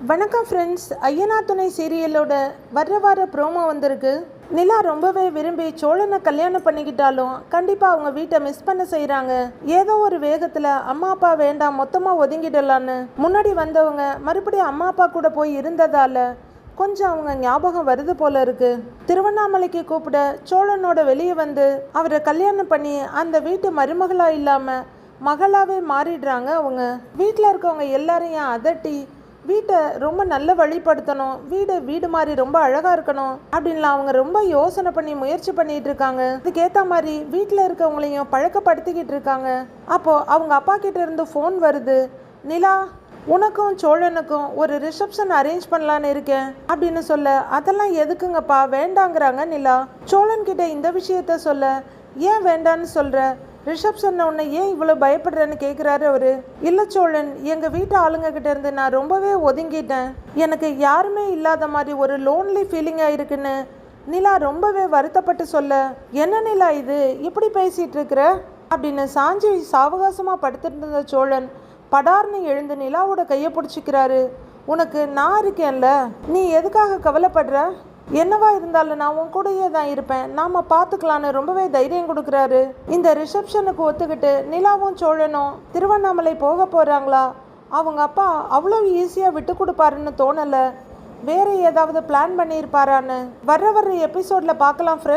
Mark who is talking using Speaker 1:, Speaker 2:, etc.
Speaker 1: வணக்கம் ஃப்ரெண்ட்ஸ். ஐயனார் துணை சீரியலோட வர்ற வார ப்ரோமோ வந்திருக்கு. நிலா ரொம்பவே விரும்பி சோழனை கல்யாணம் பண்ணிக்கிட்டாலும் கண்டிப்பாக அவங்க வீட்டை மிஸ் பண்ண செய்கிறாங்க. ஏதோ ஒரு வேகத்தில் அம்மா அப்பா வேண்டாம் மொத்தமாக ஒதுங்கிடலான்னு முன்னாடி வந்தவங்க மறுபடியும் அம்மா அப்பா கூட போய் இருந்ததால் கொஞ்சம் அவங்க ஞாபகம் வருது போல இருக்கு. திருவண்ணாமலைக்கு கூப்பிட சோழனோட வெளியே வந்து அவரை கல்யாணம் பண்ணி அந்த வீட்டு மருமகளாக இல்லாமல் மகளாகவே மாறிடுறாங்க. அவங்க வீட்டில் இருக்கவங்க எல்லாரையும் அதட்டி வீட்டை ரொம்ப நல்ல வழிப்படுத்தணும், வீடு மாதிரி ரொம்ப அழகாக இருக்கணும் அப்படின்லாம் அவங்க ரொம்ப யோசனை பண்ணி முயற்சி பண்ணிட்டு இருக்காங்க. அதுக்கேற்ற மாதிரி வீட்டில் இருக்கவங்களையும் பழக்கப்படுத்திக்கிட்டு இருக்காங்க. அப்போது அவங்க அப்பா கிட்ட இருந்து ஃபோன் வருது. நிலா, உனக்கும் சோழனுக்கும் ஒரு ரிசப்ஷன் அரேஞ்ச் பண்ணலான்னு இருக்கேன் அப்படின்னு சொல்ல, அதெல்லாம் எதுக்குங்கப்பா, வேண்டாங்கிறாங்க நிலா. சோழன் கிட்ட இந்த விஷயத்த சொல்ல, ஏன் வேண்டான்னு சொல்கிற, ரிசப்ஷன் உன்னை ஏன் இவ்வளோ பயப்படுறேன்னு கேட்குறாரு அவரு. இல்லை சோழன், எங்கள் வீட்டு ஆளுங்க கிட்ட இருந்து நான் ரொம்பவே ஒதுங்கிட்டேன், எனக்கு யாருமே இல்லாத மாதிரி ஒரு லோன்லி ஃபீலிங்காக இருக்குன்னு நிலா ரொம்பவே வருத்தப்பட்டு சொல்ல, என்ன நிலா இது இப்படி பேசிகிட்டு இருக்கிற அப்படின்னு சாஞ்சி சாவகாசமாக படுத்துட்டு இருந்த சோழன் படார்னு எழுந்து நிலாவோட கையை பிடிச்சிக்கிறாரு. உனக்கு நான் இருக்கேன்ல, நீ எதுக்காக கவலைப்படுற, என்னவா இருந்தாலும் நான் உன் கூடயே தான் இருப்பேன், நாம பார்த்துக்கலான்னு ரொம்பவே தைரியம் கொடுக்குறாரு. இந்த ரிசப்ஷனுக்கு ஒத்துக்கிட்டு நிலாவும் சோழனும் திருவண்ணாமலை போக போகிறாங்களா? அவங்க அப்பா அவ்வளோ ஈஸியாக விட்டு கொடுப்பாருன்னு தோணலை. வேற ஏதாவது பிளான் பண்ணியிருப்பாரான்னு வர்ற எபிசோடில் பார்க்கலாம் ஃப்ரெண்ட்ஸ்.